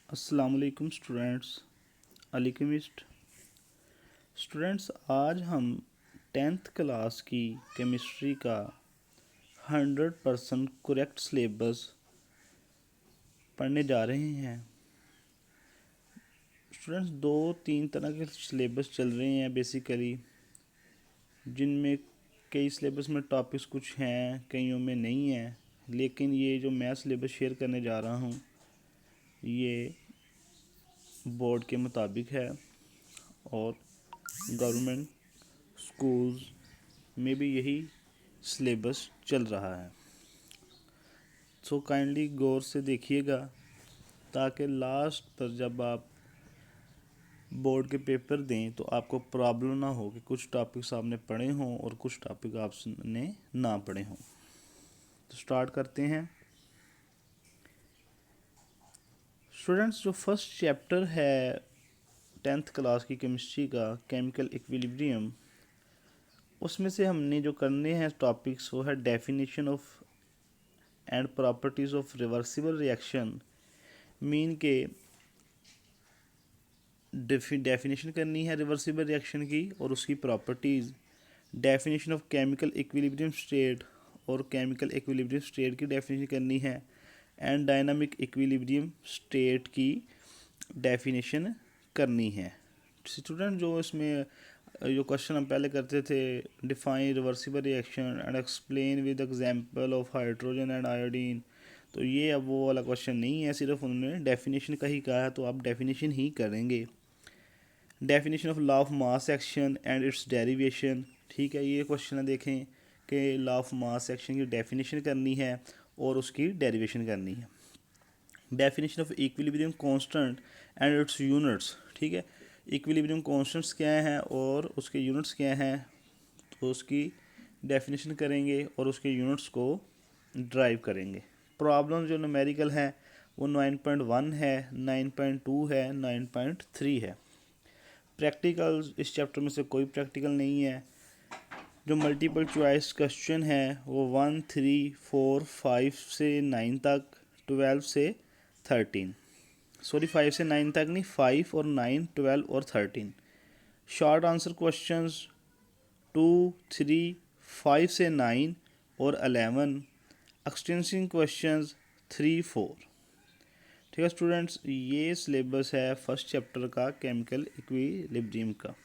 अस्सलाम वालेकुम students. अलीकेमिस्ट students, आज हम 10th क्लास की केमिस्ट्री का 100% करेक्ट सिलेबस पढ़ने जा रहे हैं। स्टूडेंट्स, दो तीन तरह के सिलेबस चल रहे हैं बेसिकली, जिनमें कई सिलेबस में टॉपिक्स कुछ हैं, कईयों में नहीं हैं। लेकिन ये जो मैं सिलेबस शेयर करने जा रहा हूँ ये बोर्ड के मुताबिक है और गवर्नमेंट स्कूल्स में भी यही सिलेबस चल रहा है। सो काइंडली गौर से देखिएगा ताकि लास्ट पर जब आप बोर्ड के पेपर दें तो आपको प्रॉब्लम ना हो कि कुछ टॉपिक्स आपने पढ़े हों और कुछ टॉपिक आपने ना पढ़े हों। तो स्टार्ट करते हैं। स्टूडेंट्स, जो फर्स्ट चैप्टर है 10th क्लास की केमिस्ट्री का, केमिकल इक्विलिब्रियम, उसमें से हमने जो करने हैं टॉपिक्स वो है definition of and properties of reversible reaction. Mean के डेफिनेशन करनी है रिवर्सिबल रिएक्शन की और उसकी properties, definition of chemical equilibrium state और केमिकल इक्विलिब्रियम स्टेट की डेफिनेशन करनी है, एंड डायनामिक इक्विलिब्रियम स्टेट की डेफिनेशन करनी है। स्टूडेंट, जो इसमें जो क्वेश्चन हम पहले करते थे, define reversible reaction and explain with example of hydrogen and iodine, तो ये अब वो वाला क्वेश्चन नहीं है, सिर्फ उन्होंने डेफिनेशन का ही कहा है तो आप डेफिनेशन ही करेंगे। Definition of law of mass action and it's derivation, ठीक है, ये क्वेश्चन देखें कि लॉ ऑफ मास एक्शन की डेफिनेशन करनी है और उसकी डेरिवेशन करनी है। Definition of equilibrium constant and it's units, ठीक है, इक्विलिब्रियम कांस्टेंट्स क्या हैं और उसके यूनिट्स क्या हैं, तो उसकी डेफिनेशन करेंगे और उसके यूनिट्स को ड्राइव करेंगे। प्रॉब्लम जो न्यूमेरिकल है वो 9.1 है, 9.2 है, 9.3 है। प्रैक्टिकल इस चैप्टर में से कोई प्रैक्टिकल नहीं है। जो मल्टीपल चॉइस क्वेश्चन है वो 1, 3, 4, 5 से 9 तक, 12 से 13, सॉरी 5 से 9 तक नहीं, 5 और 9, 12 और 13। शॉर्ट आंसर क्वेश्चंस 2, 3, 5 से 9 और 11। Extensive questions 3, 4। ठीक है स्टूडेंट्स, ये सिलेबस है फर्स्ट चैप्टर का केमिकल इक्विलिब्रियम का।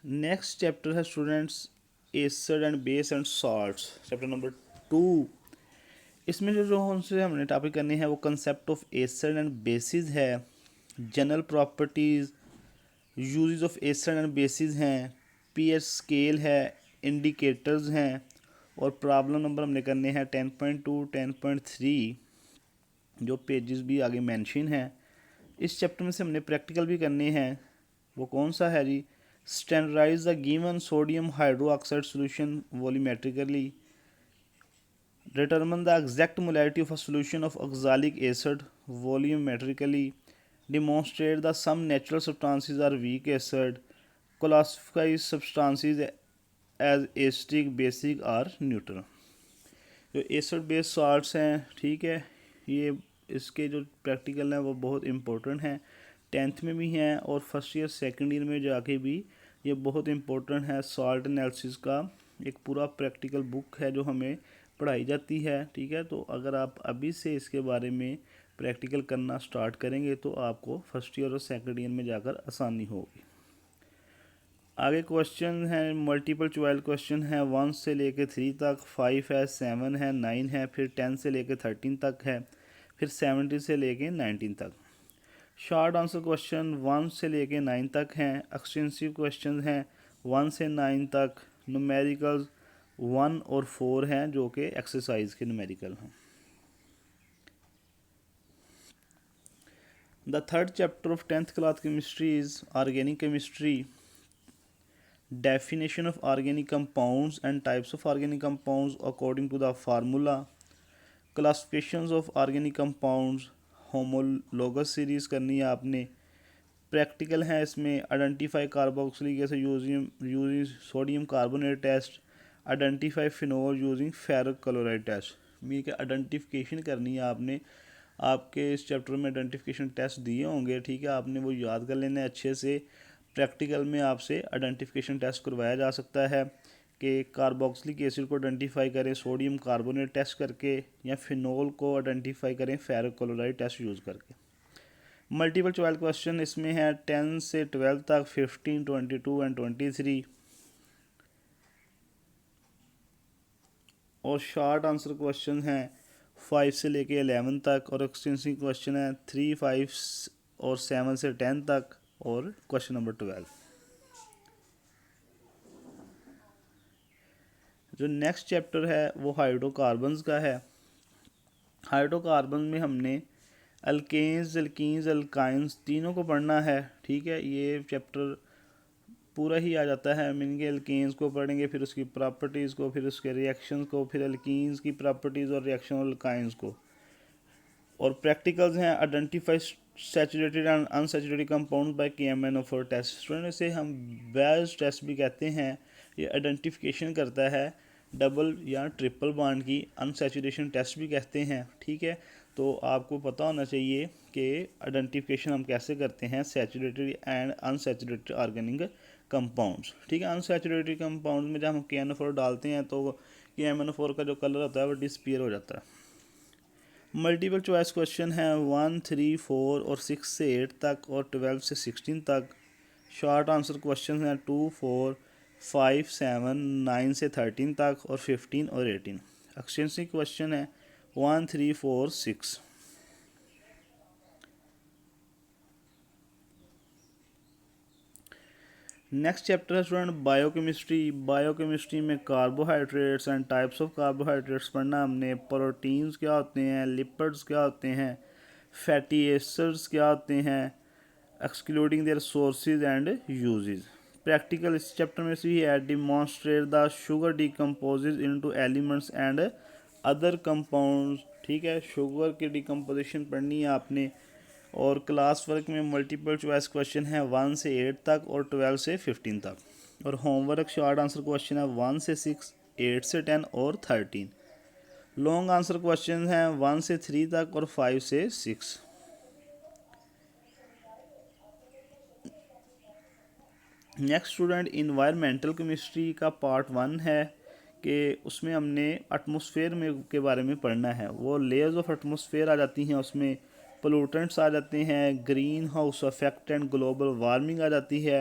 नेक्स्ट चैप्टर है students acid and base and salts, chapter number 2। इसमें जो उनसे हमने टॉपिक करनी है वो concept of acid and bases है, general properties, uses of acid and bases हैं, पीएच स्केल है, इंडिकेटर्स हैं, और प्रॉब्लम नंबर हमने करने हैं 10.2, 10.3, जो पेजेस भी आगे मेंशन हैं। इस चैप्टर में से हमने प्रैक्टिकल भी करने हैं। वो कौन सा है जी? Standardise the given sodium hydroxide solution volumetrically, determine the exact molarity of a solution of oxalic acid volumetrically, demonstrate the some natural substances are weak acid, classify substances as acidic, basic or neutral। जो acid base salts हैं, ठीक है, ये इसके जो practical हैं वो बहुत इम्पोर्टेंट हैं, 10th में भी हैं और फर्स्ट ईयर सेकेंड ईयर में जाके भी ये बहुत इम्पोर्टेंट है। सॉल्ट एनालिसिस का एक पूरा प्रैक्टिकल बुक है जो हमें पढ़ाई जाती है, ठीक है। तो अगर आप अभी से इसके बारे में प्रैक्टिकल करना स्टार्ट करेंगे तो आपको फर्स्ट ईयर और सेकेंड ईयर में जाकर आसानी होगी। आगे क्वेश्चन है, मल्टीपल चॉइस क्वेश्चन है 1 से लेके 3 तक, 5 है, 7 है, 9 है, फिर 10 से लेके 13 तक है, फिर 70 से लेके 19 तक। शॉर्ट आंसर क्वेश्चन 1 से लेके 9 तक हैं। एक्सटेंसिव क्वेश्चन हैं 1 से 9 तक। न्यूमेरिकल्स 1 और 4 हैं जो कि एक्सरसाइज के न्यूमेरिकल हैं। The third chapter of 10th class chemistry is organic chemistry, definition of organic compounds and types of organic compounds according to the formula, classifications of organic compounds, homologous series करनी है आपने। Practical है इसमें identify carboxylic acid using sodium carbonate test, identify phenol using ferrous chloride test. Mean के identification करनी है आपने आपके इस चैप्टर में आइडेंटिफिकेशन टेस्ट दिए होंगे, ठीक है, आपने वो याद कर लेना है अच्छे से। प्रैक्टिकल में आपसे आइडेंटिफिकेशन टेस्ट करवाया जा सकता है कि कार्बोक्सिलिक एसिड को आइडेंटिफाई करें सोडियम कार्बोनेट टेस्ट करके, या फिनोल को आइडेंटिफाई करें फेरिक क्लोराइड टेस्ट यूज़ करके। मल्टीपल चॉइस क्वेश्चन इसमें है 10 से 12 तक, 15, 22 एंड 23, और शॉर्ट आंसर क्वेश्चन हैं 5 से लेके 11 तक, और एक्सटेंसिव क्वेश्चन है 3, 5 और 7 से 10 तक, और क्वेश्चन नंबर 12। जो नेक्स्ट चैप्टर है वो हाइड्रोकार्बन्स का है। हाइड्रोकार्बन में हमने अल्केन्स, एल्कीन्स, अल्काइंस तीनों को पढ़ना है, ठीक है। ये चैप्टर पूरा ही आ जाता है, मीनिंग एल्केन्स को पढ़ेंगे, फिर उसकी प्रॉपर्टीज़ को, फिर उसके रिएक्शंस को, फिर एल्कीन्स की प्रॉपर्टीज़ और रिएक्शन और अल्काइंस को। और प्रैक्टिकल्स हैं identify saturated and unsaturated compound by KMnO4 test. Student इसे हम बेज टेस्ट भी कहते हैं। ये आइडेंटिफिकेशन करता है डबल या ट्रिपल बॉन्ड की, अनसैचुरेशन टेस्ट भी कहते हैं, ठीक है। तो आपको पता होना चाहिए कि आइडेंटिफिकेशन हम कैसे करते हैं saturated and unsaturated organic compounds, ठीक है। अनसैचुरेटेड कंपाउंड में जब हम KNO4 डालते हैं तो KMnO4 का जो कलर होता है वो डिसपियर हो जाता है। मल्टीपल चॉइस क्वेश्चन है 1, 3, 4 और 6 से 8 तक, और 12 से 16 तक। शॉर्ट आंसर क्वेश्चन हैं 2, 4, 5, 7, 9 से 13 तक, और 15 और 18। एक्सटेंसिव क्वेश्चन है 1, 3, 4, 6। नेक्स्ट चैप्टर है स्टूडेंट बायोकेमिस्ट्री। बायोकेमिस्ट्री में carbohydrates and types of carbohydrates पढ़ना हमने। प्रोटीन्स क्या होते हैं, लिपिड्स क्या होते हैं, फैटी एसिड्स क्या होते हैं, excluding their sources and uses. Practical इस चैप्टर में से ही है demonstrate the sugar decomposes into elements and other compounds, ठीक है। शुगर की डिकम्पोजिशन पढ़नी है आपने। और क्लास वर्क में मल्टीपल चॉइस क्वेश्चन है 1 से 8 तक और 12 से 15 तक। और होमवर्क शॉर्ट आंसर क्वेश्चन है 1 से 6, 8 से 10 और 13। लॉन्ग आंसर क्वेश्चन हैं 1 से 3 तक और 5 से 6। नेक्स्ट स्टूडेंट इन्वायरमेंटल केमिस्ट्री का पार्ट 1 है कि उसमें हमने एटमॉस्फेयर में के बारे में पढ़ना है। वो लेयर्स ऑफ एटमॉस्फेयर आ जाती हैं, उसमें पोलूटेंट्स आ जाते हैं, green house effect and global warming आ जाती है,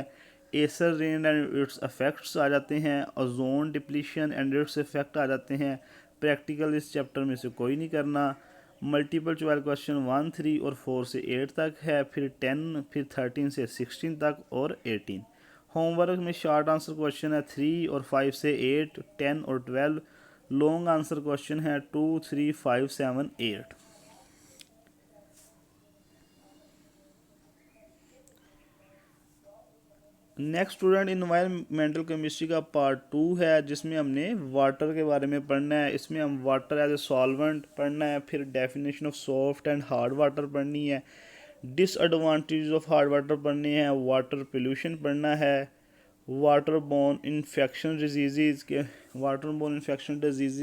acid rain and its effects आ जाते हैं, ozone depletion and its effect आ जाते हैं। प्रैक्टिकल इस चैप्टर में से कोई नहीं करना। मल्टीपल चॉइस क्वेश्चन 1, 3 और 4 से 8 तक है, फिर 10, फिर 13 से 16 तक और 18। होमवर्क में शॉर्ट आंसर क्वेश्चन है 3 और 5 से 8, 10 और 12। लॉन्ग आंसर क्वेश्चन है 2, 3, 5, 7, 8। नेक्स्ट स्टूडेंट इन्वायरमेंटल केमिस्ट्री का पार्ट 2 है जिसमें हमने वाटर के बारे में पढ़ना है। इसमें हम वाटर एज ए सॉल्वेंट पढ़ना है, फिर definition of soft and hard water पढ़नी है, डिसएडवांटेज ऑफ हार्ड वाटर पढ़ने हैं, वाटर पोल्यूशन पढ़ना है, वाटर बोर्न इन्फेक्शन डिजीज़ के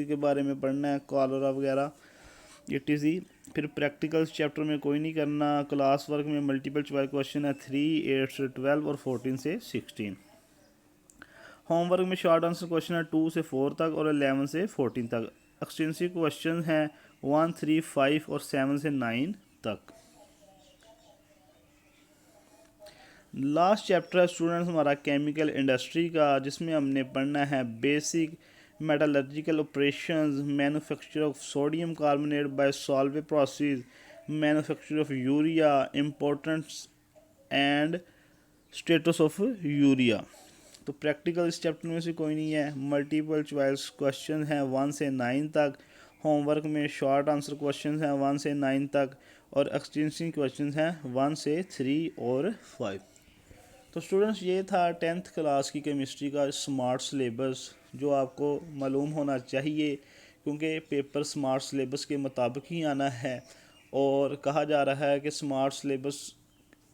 के बारे में पढ़ना है, कॉलरा वगैरह ETC। फिर प्रैक्टिकल्स चैप्टर में कोई नहीं करना। क्लास वर्क में मल्टीपल चॉइस क्वेश्चन है 3, 8 से 12 और 14 से 16। होमवर्क में शॉर्ट आंसर क्वेश्चन है 2 से 4 तक और 11 से 14 तक। एक्सटेंसिव क्वेश्चन है 1, 3, 5 और 7 से 9 तक। लास्ट चैप्टर है स्टूडेंट्स हमारा केमिकल इंडस्ट्री का, जिसमें हमने पढ़ना है basic metallurgical operations, manufacture of sodium carbonate bye Solvay process, manufacture of urea, importance and status of urea. तो प्रैक्टिकल इस चैप्टर में से कोई नहीं है। मल्टीपल चॉइस क्वेश्चन है 1 से 9 तक। होमवर्क में शॉर्ट आंसर क्वेश्चन हैं 1 से 9 तक और एक्सटेंसिव क्वेश्चन हैं 1 से 3 और 5। तो स्टूडेंट्स ये था 10th क्लास की केमिस्ट्री का स्मार्ट सिलेबस, जो आपको मालूम होना चाहिए क्योंकि पेपर स्मार्ट सिलेबस के मुताबिक ही आना है। और कहा जा रहा है कि स्मार्ट सिलेबस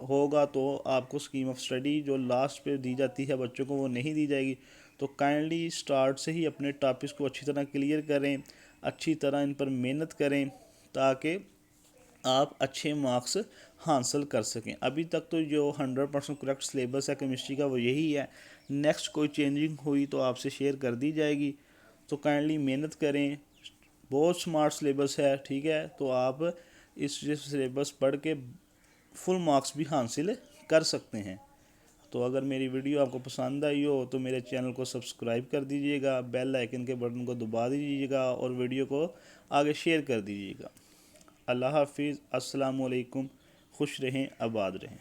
होगा तो आपको स्कीम ऑफ स्टडी जो लास्ट पे दी जाती है बच्चों को वो नहीं दी जाएगी। तो काइंडली स्टार्ट से ही अपने टॉपिक्स को अच्छी तरह क्लियर करें, अच्छी तरह इन पर मेहनत करें ताकि आप अच्छे मार्क्स हासिल कर सकें। अभी तक तो जो 100% करेक्ट सिलेबस है केमिस्ट्री का वो यही है। नेक्स्ट कोई चेंजिंग हुई तो आपसे शेयर कर दी जाएगी। तो काइंडली मेहनत करें, बहुत स्मार्ट सिलेबस है, ठीक है। तो आप इस सिलेबस पढ़ के फुल मार्क्स भी हासिल कर सकते हैं। तो अगर मेरी वीडियो आपको पसंद आई हो तो मेरे चैनल को सब्सक्राइब कर दीजिएगा, बेल आइकन के बटन को दबा दीजिएगा और वीडियो को आगे शेयर कर दीजिएगा। अल्लाह हाफिज़, अस्सलाम वालेकुम, खुश रहें, आबाद रहें।